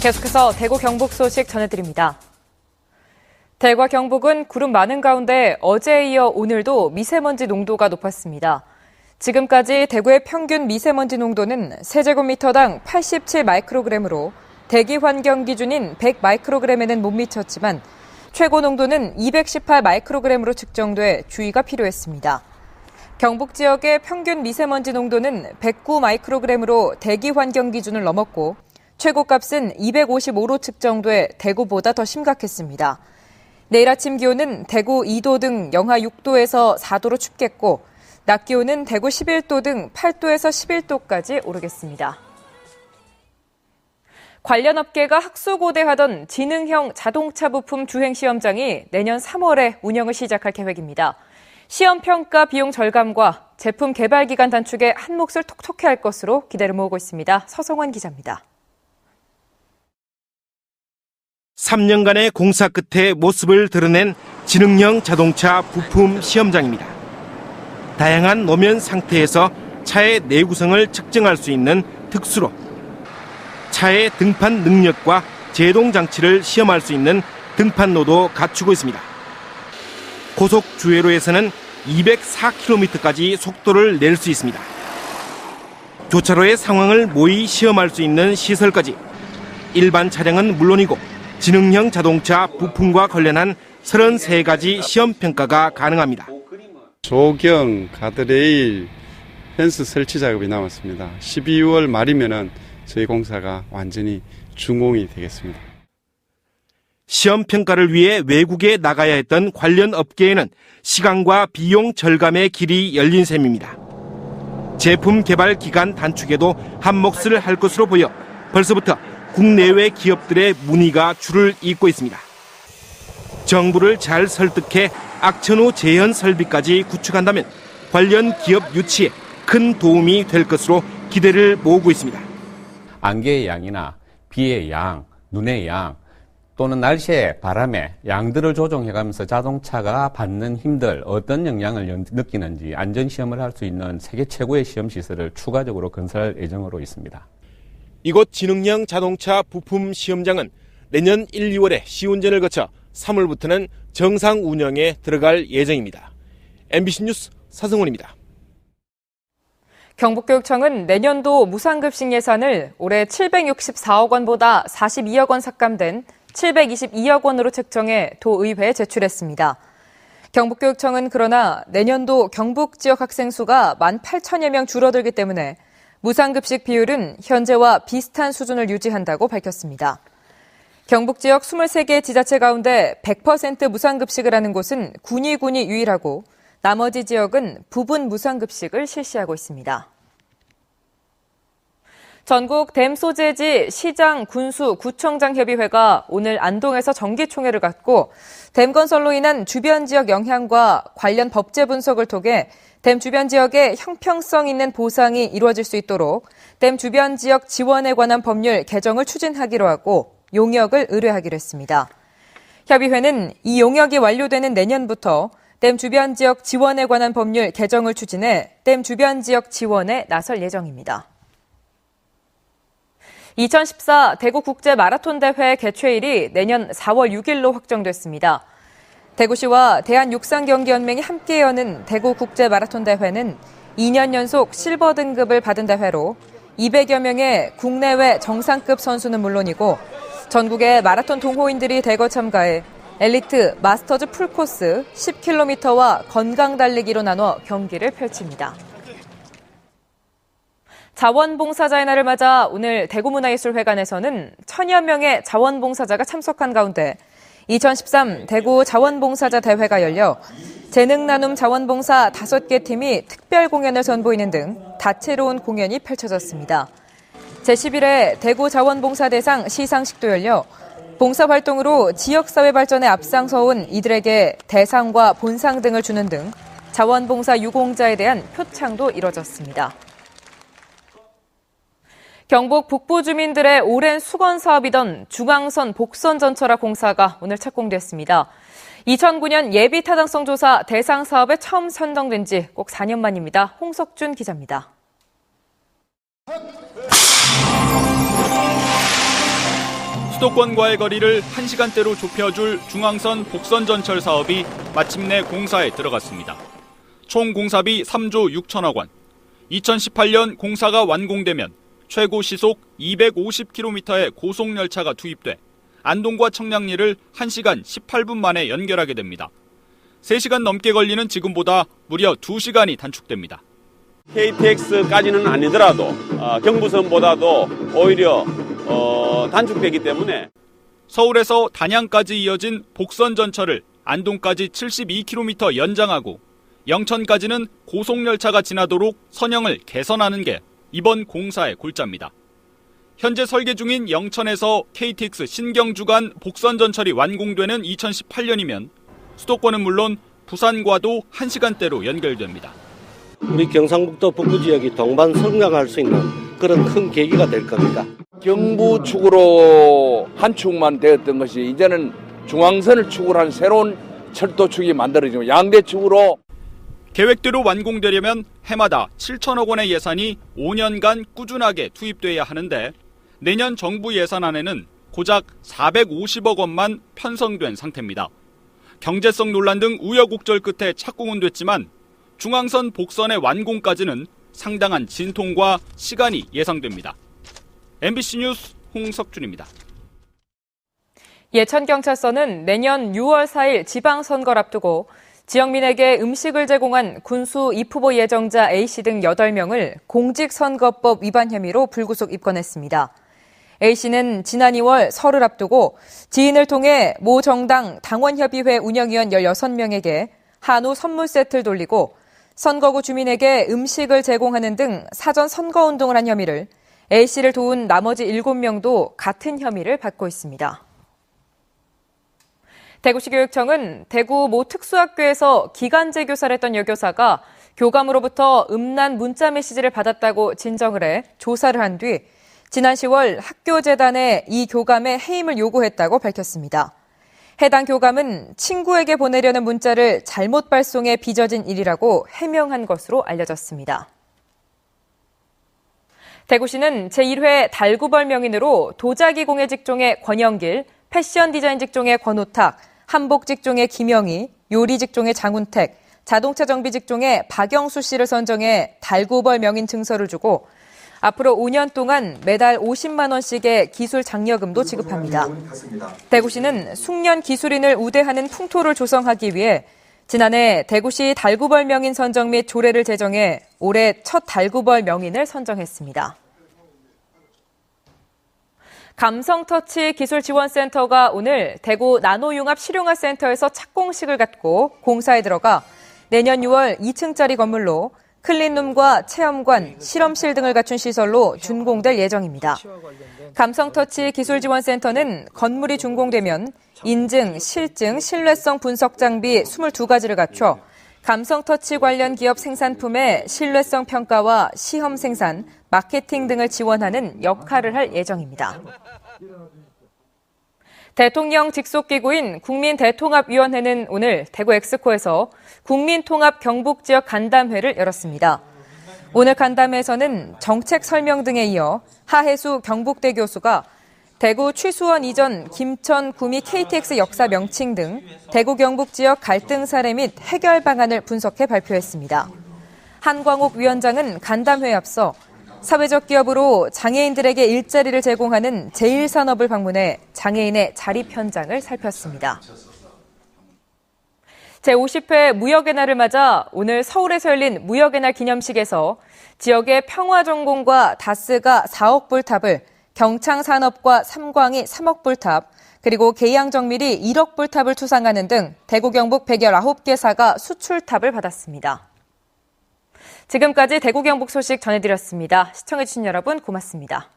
계속해서 대구 경북 소식 전해드립니다. 대구와 경북은 구름 많은 가운데 어제에 이어 오늘도 미세먼지 농도가 높았습니다. 지금까지 대구의 평균 미세먼지 농도는 세제곱미터당 87 마이크로그램으로 대기 환경 기준인 100 마이크로그램에는 못 미쳤지만 최고 농도는 218 마이크로그램으로 측정돼 주의가 필요했습니다. 경북 지역의 평균 미세먼지 농도는 109 마이크로그램으로 대기 환경 기준을 넘었고 최고값은 255로 측정돼 대구보다 더 심각했습니다. 내일 아침 기온은 대구 2도 등 영하 6도에서 4도로 춥겠고 낮 기온은 대구 11도 등 8도에서 11도까지 오르겠습니다. 관련 업계가 학수고대하던 지능형 자동차 부품 주행시험장이 내년 3월에 운영을 시작할 계획입니다. 시험평가 비용 절감과 제품 개발 기간 단축에 한몫을 톡톡히 할 것으로 기대를 모으고 있습니다. 서성환 기자입니다. 3년간의 공사 끝에 모습을 드러낸 지능형 자동차 부품 시험장입니다. 다양한 노면 상태에서 차의 내구성을 측정할 수 있는 특수로 차의 등판 능력과 제동 장치를 시험할 수 있는 등판로도 갖추고 있습니다. 고속 주회로에서는 204km까지 속도를 낼 수 있습니다. 교차로의 상황을 모의 시험할 수 있는 시설까지 일반 차량은 물론이고 지능형 자동차 부품과 관련한 33가지 시험 평가가 가능합니다. 조경, 가드레일, 펜스 설치 작업이 남았습니다. 12월 말이면은 저희 공사가 완전히 준공이 되겠습니다. 시험 평가를 위해 외국에 나가야 했던 관련 업계에는 시간과 비용 절감의 길이 열린 셈입니다. 제품 개발 기간 단축에도 한몫을 할 것으로 보여 벌써부터 국내외 기업들의 문의가 줄을 잇고 있습니다. 정부를 잘 설득해 악천후 재현 설비까지 구축한다면 관련 기업 유치에 큰 도움이 될 것으로 기대를 모으고 있습니다. 안개의 양이나 비의 양, 눈의 양 또는 날씨의 바람의 양들을 조정해가면서 자동차가 받는 힘들 어떤 영향을 느끼는지 안전시험을 할 수 있는 세계 최고의 시험시설을 추가적으로 건설할 예정으로 있습니다. 이곳 지능형 자동차 부품 시험장은 내년 1, 2월에 시운전을 거쳐 3월부터는 정상 운영에 들어갈 예정입니다. MBC 뉴스 서승훈입니다. 경북교육청은 내년도 무상급식 예산을 올해 764억 원보다 42억 원 삭감된 722억 원으로 책정해 도의회에 제출했습니다. 경북교육청은 그러나 내년도 경북 지역 학생 수가 18,000여 명 줄어들기 때문에 무상급식 비율은 현재와 비슷한 수준을 유지한다고 밝혔습니다. 경북 지역 23개 지자체 가운데 100% 무상급식을 하는 곳은 군위군이 유일하고 나머지 지역은 부분 무상급식을 실시하고 있습니다. 전국 댐소재지 시장, 군수, 구청장 협의회가 오늘 안동에서 정기총회를 갖고 댐 건설로 인한 주변 지역 영향과 관련 법제 분석을 통해 댐 주변 지역에 형평성 있는 보상이 이루어질 수 있도록 댐 주변 지역 지원에 관한 법률 개정을 추진하기로 하고 용역을 의뢰하기로 했습니다. 협의회는 이 용역이 완료되는 내년부터 댐 주변 지역 지원에 관한 법률 개정을 추진해 댐 주변 지역 지원에 나설 예정입니다. 2014 대구국제 마라톤 대회 개최일이 내년 4월 6일로 확정됐습니다. 대구시와 대한육상경기연맹이 함께 여는 대구국제 마라톤 대회는 2년 연속 실버 등급을 받은 대회로 200여 명의 국내외 정상급 선수는 물론이고 전국의 마라톤 동호인들이 대거 참가해 엘리트, 마스터즈 풀코스 10km와 건강 달리기로 나눠 경기를 펼칩니다. 자원봉사자의 날을 맞아 오늘 대구문화예술회관에서는 1000여 명의 자원봉사자가 참석한 가운데 2013 대구 자원봉사자 대회가 열려 재능나눔 자원봉사 5개 팀이 특별 공연을 선보이는 등 다채로운 공연이 펼쳐졌습니다. 제11회 대구 자원봉사대상 시상식도 열려 봉사활동으로 지역사회 발전에 앞장서온 이들에게 대상과 본상 등을 주는 등 자원봉사 유공자에 대한 표창도 이뤄졌습니다. 경북 북부 주민들의 오랜 수건 사업이던 중앙선 복선 전철화 공사가 오늘 착공됐습니다. 2009년 예비 타당성 조사 대상 사업에 처음 선정된 지 꼭 4년 만입니다. 홍석준 기자입니다. 수도권과의 거리를 1시간대로 좁혀줄 중앙선 복선전철 사업이 마침내 공사에 들어갔습니다. 총 공사비 3조 6천억 원. 2018년 공사가 완공되면 최고 시속 250km의 고속열차가 투입돼 안동과 청량리를 1시간 18분 만에 연결하게 됩니다. 3시간 넘게 걸리는 지금보다 무려 2시간이 단축됩니다. KTX까지는 아니더라도 경부선보다도 오히려 단축되기 때문에 서울에서 단양까지 이어진 복선전철을 안동까지 72km 연장하고 영천까지는 고속열차가 지나도록 선형을 개선하는 게 이번 공사의 골자입니다. 현재 설계 중인 영천에서 KTX 신경주 간 복선전철이 완공되는 2018년이면 수도권은 물론 부산과도 1시간대로 연결됩니다. 우리 경상북도 북부 지역이 동반 성장할 수 있는 그런 큰 계기가 될 겁니다. 경부 축으로 한 축만 되었던 것이 이제는 중앙선을 축으로 한 새로운 철도축이 만들어지고 양대축으로 계획대로 완공되려면 해마다 7천억 원의 예산이 5년간 꾸준하게 투입돼야 하는데 내년 정부 예산안에는 고작 450억 원만 편성된 상태입니다. 경제성 논란 등 우여곡절 끝에 착공은 됐지만 중앙선 복선의 완공까지는 상당한 진통과 시간이 예상됩니다. MBC 뉴스 홍석준입니다. 예천경찰서는 내년 6월 4일 지방선거를 앞두고 지역민에게 음식을 제공한 군수 입후보 예정자 A씨 등 8명을 공직선거법 위반 혐의로 불구속 입건했습니다. A씨는 지난 2월 설을 앞두고 지인을 통해 모 정당 당원협의회 운영위원 16명에게 한우 선물 세트를 돌리고 선거구 주민에게 음식을 제공하는 등 사전 선거운동을 한 혐의를 A씨를 도운 나머지 7명도 같은 혐의를 받고 있습니다. 대구시 교육청은 대구 모 특수학교에서 기간제 교사를 했던 여교사가 교감으로부터 음란 문자 메시지를 받았다고 진정을 해 조사를 한 뒤 지난 10월 학교 재단에 이 교감의 해임을 요구했다고 밝혔습니다. 해당 교감은 친구에게 보내려는 문자를 잘못 발송해 빚어진 일이라고 해명한 것으로 알려졌습니다. 대구시는 제1회 달구벌 명인으로 도자기 공예 직종의 권영길, 패션 디자인 직종의 권호탁, 한복 직종의 김영희, 요리 직종의 장훈택, 자동차 정비 직종의 박영수 씨를 선정해 달구벌 명인 증서를 주고 앞으로 5년 동안 매달 50만 원씩의 기술 장려금도 지급합니다. 대구시는 숙련 기술인을 우대하는 풍토를 조성하기 위해 지난해 대구시 달구벌 명인 선정 및 조례를 제정해 올해 첫 달구벌 명인을 선정했습니다. 감성터치 기술지원센터가 오늘 대구 나노융합실용화센터에서 착공식을 갖고 공사에 들어가 내년 6월 2층짜리 건물로 클린룸과 체험관, 실험실 등을 갖춘 시설로 준공될 예정입니다. 감성터치 기술지원센터는 건물이 준공되면 인증, 실증, 신뢰성 분석 장비 22가지를 갖춰 감성터치 관련 기업 생산품의 신뢰성 평가와 시험 생산, 마케팅 등을 지원하는 역할을 할 예정입니다. 대통령 직속기구인 국민대통합위원회는 오늘 대구 엑스코에서 국민통합 경북지역 간담회를 열었습니다. 오늘 간담회에서는 정책 설명 등에 이어 하혜수 경북대 교수가 대구 취수원 이전 김천 구미 KTX 역사 명칭 등 대구 경북 지역 갈등 사례 및 해결 방안을 분석해 발표했습니다. 한광옥 위원장은 간담회에 앞서 사회적 기업으로 장애인들에게 일자리를 제공하는 제1산업을 방문해 장애인의 자립 현장을 살폈습니다. 제50회 무역의 날을 맞아 오늘 서울에서 열린 무역의 날 기념식에서 지역의 평화전공과 다스가 4억 불탑을, 경창산업과 삼광이 3억 불탑, 그리고 계양정밀이 1억 불탑을 투상하는 등 대구 경북 119개사가 수출탑을 받았습니다. 지금까지 대구 경북 소식 전해드렸습니다. 시청해주신 여러분 고맙습니다.